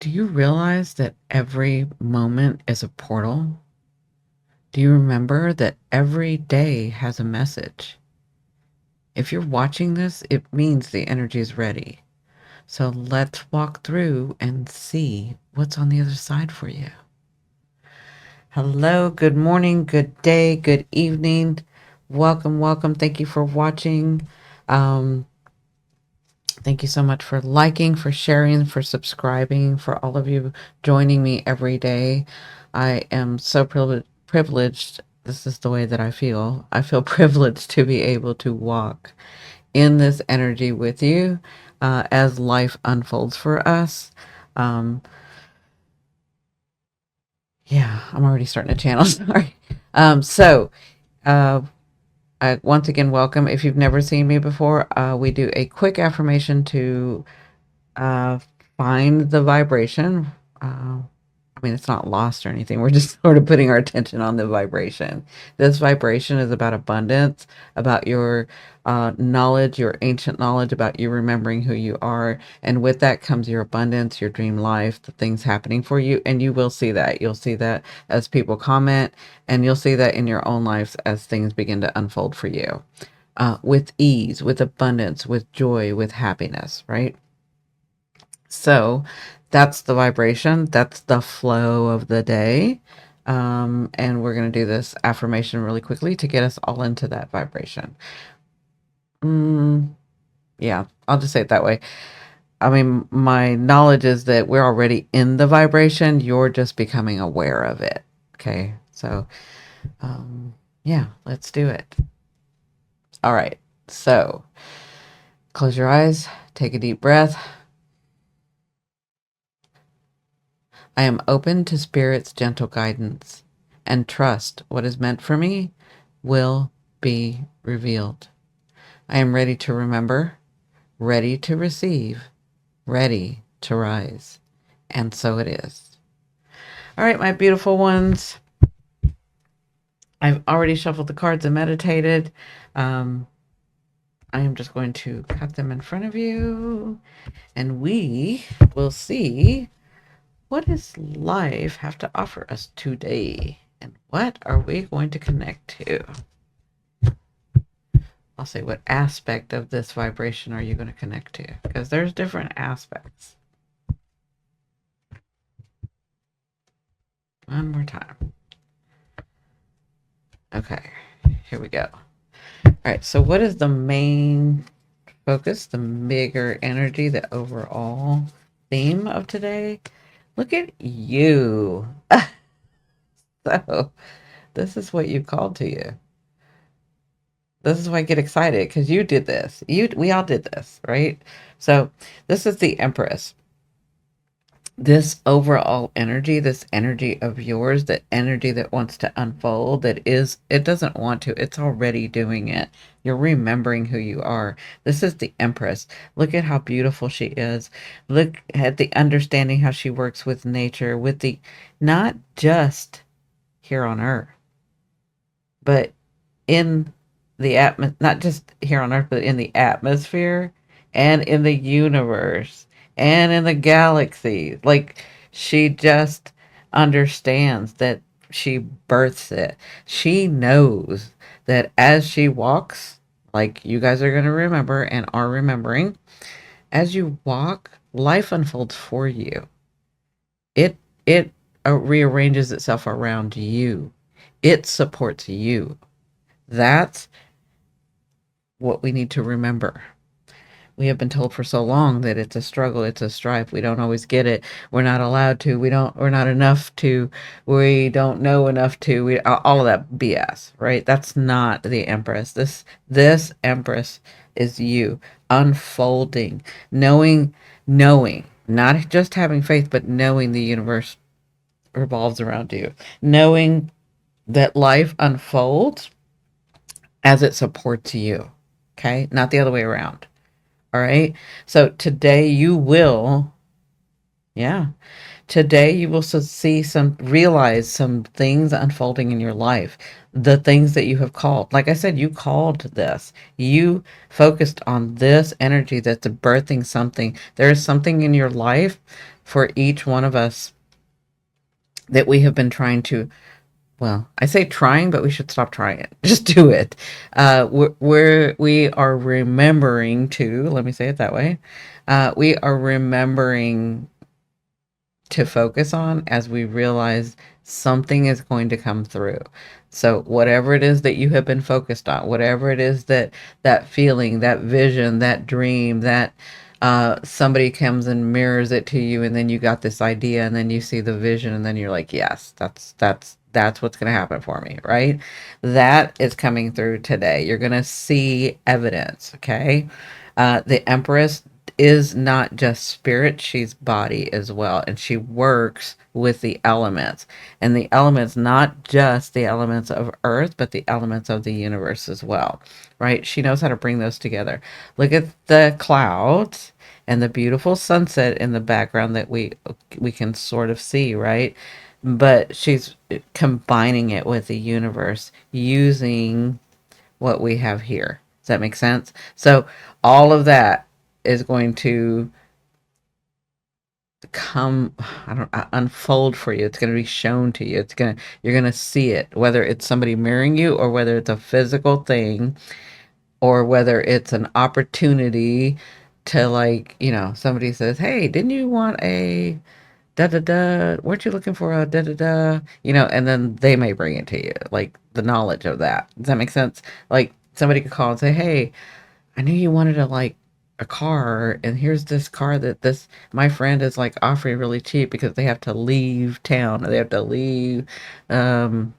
Do you realize that every moment is a portal? Do you remember that every day has a message? If you're watching this, it means the energy is ready. So let's walk through and see what's on the other side for you. Hello, good morning, good day, good evening. Welcome, welcome. Thank you for watching. Um, Thank you so much for liking, for sharing, for subscribing, for all of you joining me every day. I am so privileged. This is the way that I feel. I feel privileged to be able to walk in this energy with you as life unfolds for us. Um, yeah, I'm already starting to channel. Sorry. So, uh, once again, welcome. If you've never seen me before, we do a quick affirmation to uh, find the vibration. I mean, it's not lost or anything. We're just sort of putting our attention on the vibration. This vibration is about abundance, about your knowledge, your ancient knowledge, about you remembering who you are. And with that comes your abundance, your dream life, the things happening for you. And you will see that. You'll see that as people comment, and you'll see that in your own lives as things begin to unfold for you with ease, with abundance, with joy, with happiness, right? So that's the vibration. That's the flow of the day. And we're going to do this affirmation really quickly to get us all into that vibration. Mm, yeah, I'll just say it that way. I mean, my knowledge is that we're already in the vibration. You're just becoming aware of it. Okay. So, yeah, let's do it. All right. So close your eyes, take a deep breath. I am open to Spirit's gentle guidance and trust what is meant for me will be revealed. I am ready to remember, ready to receive, ready to rise. And so it is. All right, my beautiful ones. I've already shuffled the cards and meditated. I am just going to cut them in front of you, and we will see what does life have to offer us today? And what are we going to connect to? I'll say, what aspect of this vibration are you going to connect to? Because there's different aspects. One more time. Okay, here we go. All right, so what is the main focus, the bigger energy, the overall theme of today? Look at you. So, this is what you called to you. This is why I get excited because you did this. We all did this, right? So this is the Empress. This overall energy, this energy of yours, that energy that wants to unfold, it doesn't want to, it's already doing it. You're remembering who you are. This is the Empress. Look at how beautiful she is. Look at the understanding how she works with nature, with the, not just here on Earth, but in the not just here on Earth, but in the atmosphere and in the universe and in the galaxy. Like, she just understands that she births it. She knows that as she walks, like you guys are going to remember and are remembering, as you walk, life unfolds for you. It rearranges itself around you. It supports you. That's what we need to remember. We have been told for so long that it's a struggle, it's a strife. We don't always get it. We're not allowed to. We're not enough to. We don't know enough to. All of that BS, right? That's not the Empress. This Empress is you unfolding, knowing, not just having faith, but knowing the universe revolves around you, knowing that life unfolds as it supports you. Okay, not the other way around. All right. So today you will, yeah, Today, you will see realize some things unfolding in your life, the things that you have called. Like I said, you called this. You focused on this energy that's birthing something. There is something in your life for each one of us that we have been trying to, well, I say trying, but we should stop trying it. Just do it. We are remembering to, let me say it that way. We are remembering to focus on as we realize something is going to come through. So whatever it is that you have been focused on, whatever it is that feeling, that vision, that dream, that somebody comes and mirrors it to you, and then you got this idea, and then you see the vision, and then you're like, yes, that's what's going to happen for me, right? That is coming through today. You're going to see evidence, okay? The Empress is not just spirit, she's body as well. And she works with the elements. And the elements, not just the elements of earth, but the elements of the universe as well, right? She knows how to bring those together. Look at the clouds and the beautiful sunset in the background that we can sort of see, right? But she's combining it with the universe using what we have here. Does that make sense? So all of that is going to come, I don't unfold for you. It's going to be shown to you. You're going to see it, whether it's somebody mirroring you or whether it's a physical thing or whether it's an opportunity to, like, somebody says, "Hey, didn't you want a da da da? Weren't you looking for a da da da?" And then they may bring it to you, like the knowledge of that. Does that make sense? Like somebody could call and say, "Hey, I knew you wanted a car, and here's this car that this my friend is like offering really cheap because they have to leave town, or they have to leave um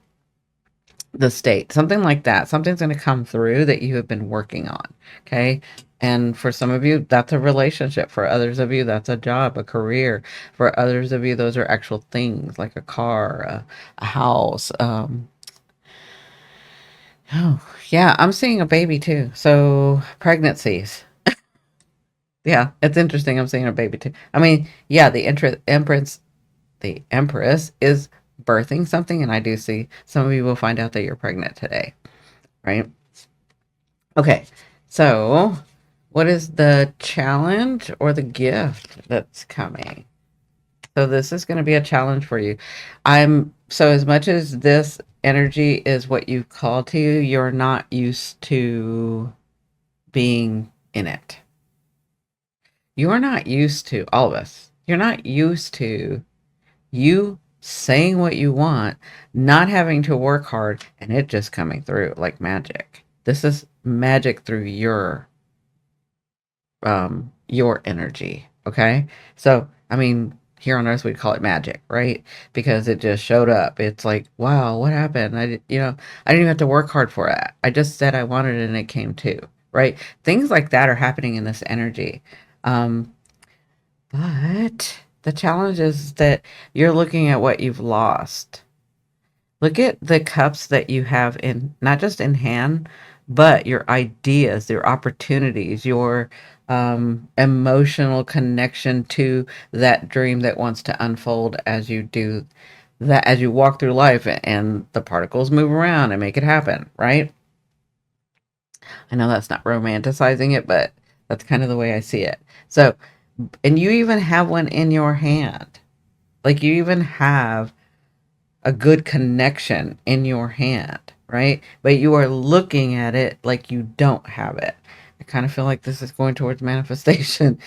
the state." Something like that. Something's going to come through that you have been working on. Okay. And for some of you, that's a relationship. For others of you, that's a job, a career. For others of you, those are actual things like a car, a house. Oh, yeah, I'm seeing a baby too. So pregnancies. Yeah, it's interesting. I'm seeing a baby too. I mean, yeah, the Empress is birthing something, and I do see some of you will find out that you're pregnant today, right? Okay, so what is the challenge or the gift that's coming? So this is going to be a challenge for you. So as much as this energy is what you call to you, you're not used to being in it. You're not used to, all of us, you're not used to you saying what you want, not having to work hard, and it just coming through like magic. This is magic through your energy, okay? So, I mean, here on earth we'd call it magic, right? Because it just showed up. It's like, wow, what happened? I didn't even have to work hard for it. I just said I wanted it and it came too, right? Things like that are happening in this energy. Um, but the challenge is that you're looking at what you've lost. Look at the cups that you have in, not just in hand, but your ideas, your opportunities, your emotional connection to that dream that wants to unfold as you do that, as you walk through life and the particles move around and make it happen, right? I know that's not romanticizing it, but that's kind of the way I see it. So, and you even have one in your hand. Like you even have a good connection in your hand, right? But you are looking at it like you don't have it. I kind of feel like this is going towards manifestation.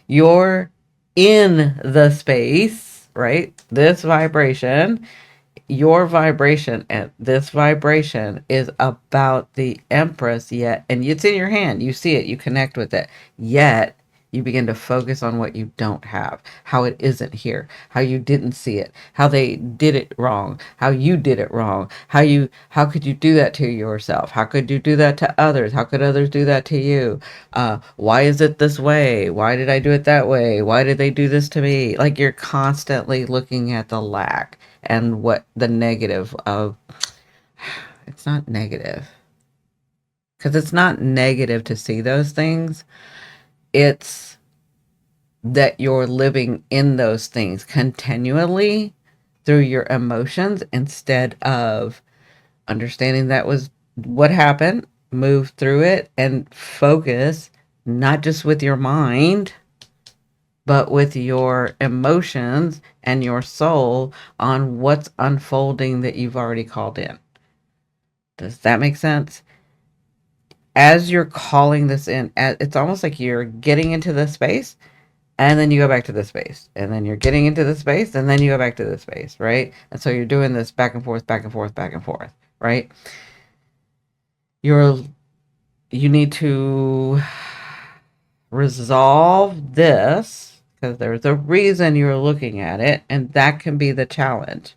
You're in the space, right? This vibration, your vibration, and this vibration is about the Empress, yet, and it's in your hand, you see it, you connect with it, yet you begin to focus on what you don't have, how it isn't here, how you didn't see it, how they did it wrong, how you did it wrong, how could you do that to yourself, how could you do that to others, how could others do that to you, why is it this way, why did I do it that way, why did they do this to me? Like you're constantly looking at the lack and what the negative of. It's not negative, because it's not negative to see those things. It's that you're living in those things continually through your emotions instead of understanding that was what happened, move through it, and focus not just with your mind, but with your emotions and your soul on what's unfolding that you've already called in. Does that make sense? As you're calling this in, it's almost like you're getting into the space and then you go back to the space, and then you're getting into the space and then you go back to the space, right? And so you're doing this back and forth, back and forth, back and forth, right? You need to resolve this because there's a reason you're looking at it, and that can be the challenge.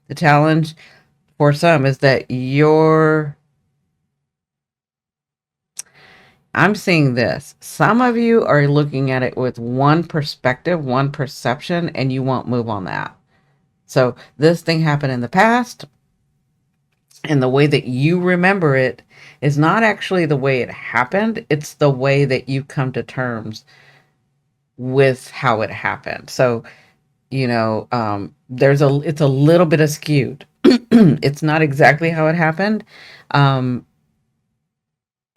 The challenge for some is that I'm seeing this. Some of you are looking at it with one perspective, one perception, and you won't move on that. So this thing happened in the past, and the way that you remember it is not actually the way it happened. It's the way that you come to terms with how it happened. So, it's a little bit skewed. It's not exactly how it happened.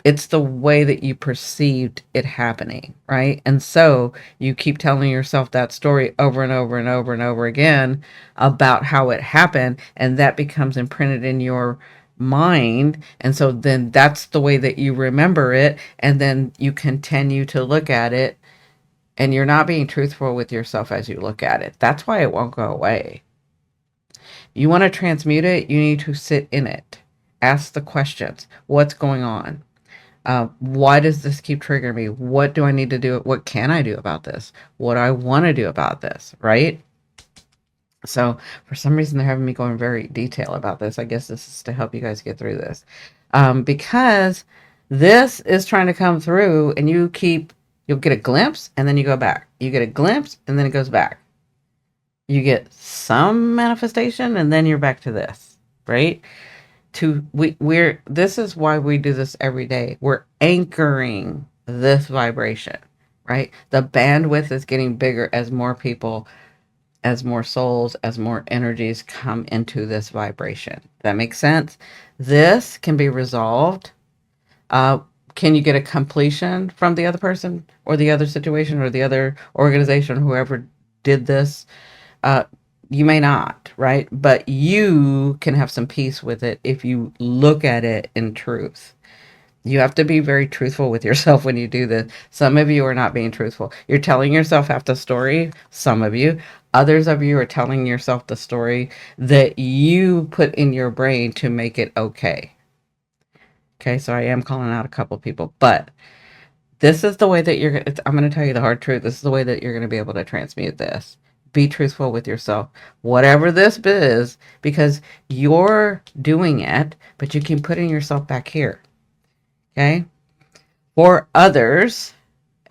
It's the way that you perceived it happening, right? And so you keep telling yourself that story over and over and over and over again about how it happened, and that becomes imprinted in your mind. And so then that's the way that you remember it, and then you continue to look at it, and you're not being truthful with yourself as you look at it. That's why it won't go away. You want to transmute it, you need to sit in it. Ask the questions. What's going on? Why does this keep triggering me? What do I need to do? What can I do about this? What do I want to do about this? Right? So for some reason, they're having me go in very detail about this. I guess this is to help you guys get through this. Because this is trying to come through, and you'll get a glimpse and then you go back. You get a glimpse and then it goes back. You get some manifestation and then you're back to this, right? This is why we do this every day. We're anchoring this vibration, right? The bandwidth is getting bigger as more people, as more souls, as more energies come into this vibration. That makes sense? This can be resolved. Can you get a completion from the other person or the other situation or the other organization, whoever did this? You may not, right? But you can have some peace with it if you look at it in truth. You have to be very truthful with yourself when you do this. Some of you are not being truthful. You're telling yourself half the story, some of you. Others of you are telling yourself the story that you put in your brain to make it okay. Okay, so I am calling out a couple people, but this is the way that I'm going to tell you the hard truth. This is the way that you're going to be able to transmute this. Be truthful with yourself, whatever this is, because you're doing it, but you keep putting yourself back here. Okay? For others,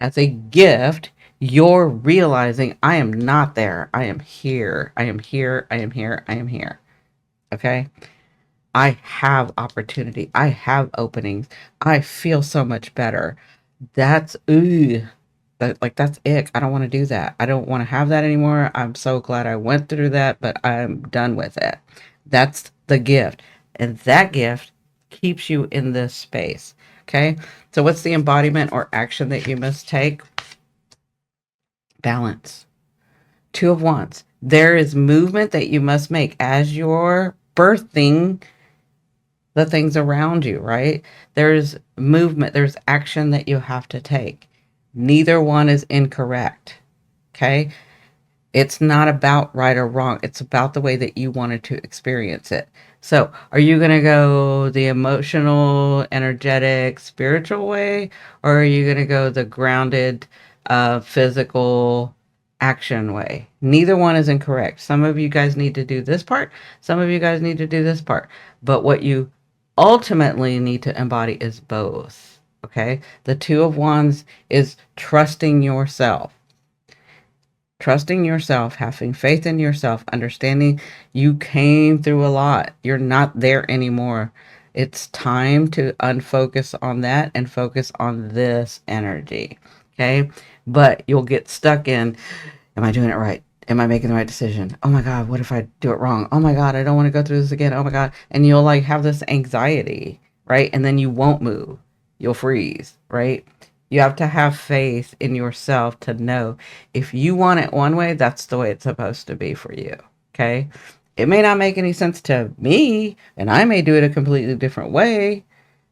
as a gift, you're realizing I am not there. I am here. I am here. I am here. I am here. Okay? I have opportunity. I have openings. I feel so much better. That's that's ick. I don't want to do that. I don't want to have that anymore. I'm so glad I went through that, but I'm done with it. That's the gift. And that gift keeps you in this space. Okay. So what's the embodiment or action that you must take? Balance. Two of Wands. There is movement that you must make as you're birthing the things around you, right? There's movement, there's action that you have to take. Neither one is incorrect, okay? It's not about right or wrong. It's about the way that you wanted to experience it. So are you going to go the emotional, energetic, spiritual way, or are you going to go the grounded, physical action way? Neither one is incorrect. Some of you guys need to do this part. Some of you guys need to do this part. But what you ultimately need to embody is both. Okay. The Two of Wands is trusting yourself. Trusting yourself, having faith in yourself, understanding you came through a lot. You're not there anymore. It's time to unfocus on that and focus on this energy. Okay. But you'll get stuck in, am I doing it right? Am I making the right decision? Oh my God, what if I do it wrong? Oh my God, I don't want to go through this again. Oh my God. And you'll like have this anxiety, right? And then you won't move. You'll freeze, right? You have to have faith in yourself to know if you want it one way, that's the way it's supposed to be for you. Okay. It may not make any sense to me, and I may do it a completely different way,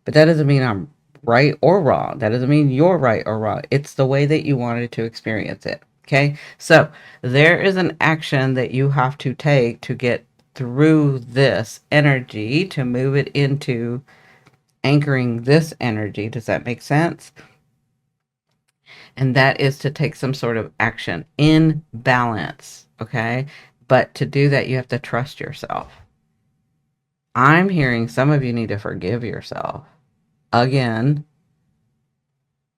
but that doesn't mean I'm right or wrong. That doesn't mean you're right or wrong. It's the way that you wanted to experience it. Okay. So there is an action that you have to take to get through this energy to move it into anchoring this energy. Does that make sense? And that is to take some sort of action in balance. Okay. But to do that, you have to trust yourself. I'm hearing some of you need to forgive yourself again.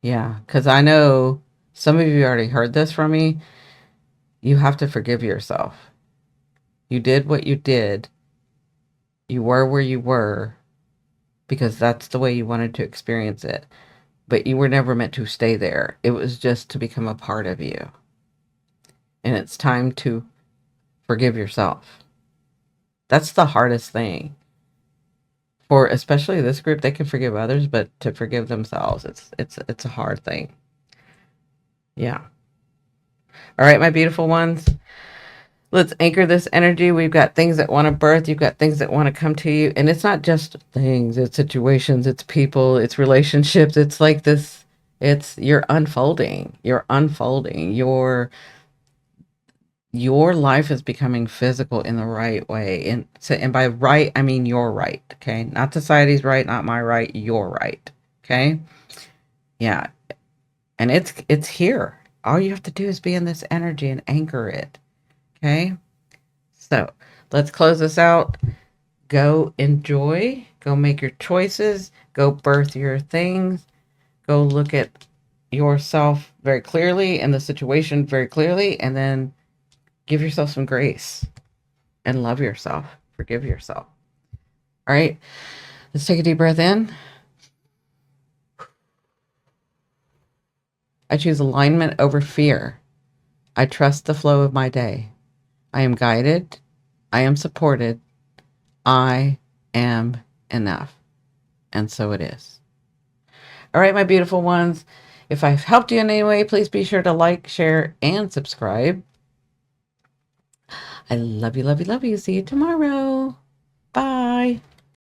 Yeah, because I know some of you already heard this from me. You have to forgive yourself. You did what you did. You were where you were because that's the way you wanted to experience it. But you were never meant to stay there. It was just to become a part of you. And it's time to forgive yourself. That's the hardest thing. For especially this group, they can forgive others, but to forgive themselves, it's a hard thing. Yeah. All right, my beautiful ones. Let's anchor this energy. We've got things that want to birth. You've got things that want to come to you. And it's not just things, it's situations, it's people, it's relationships. It's like this, you're unfolding. You're unfolding. Your life is becoming physical in the right way. And by right, I mean your right. Okay. Not society's right, not my right, your right. Okay. Yeah. And it's here. All you have to do is be in this energy and anchor it. Okay. So let's close this out. Go enjoy. Go make your choices. Go birth your things. Go look at yourself very clearly and the situation very clearly. And then give yourself some grace and love yourself. Forgive yourself. All right. Let's take a deep breath in. I choose alignment over fear. I trust the flow of my day. I am guided. I am supported. I am enough. And so it is. All right, my beautiful ones. If I've helped you in any way, please be sure to like, share, and subscribe. I love you, love you, love you. See you tomorrow.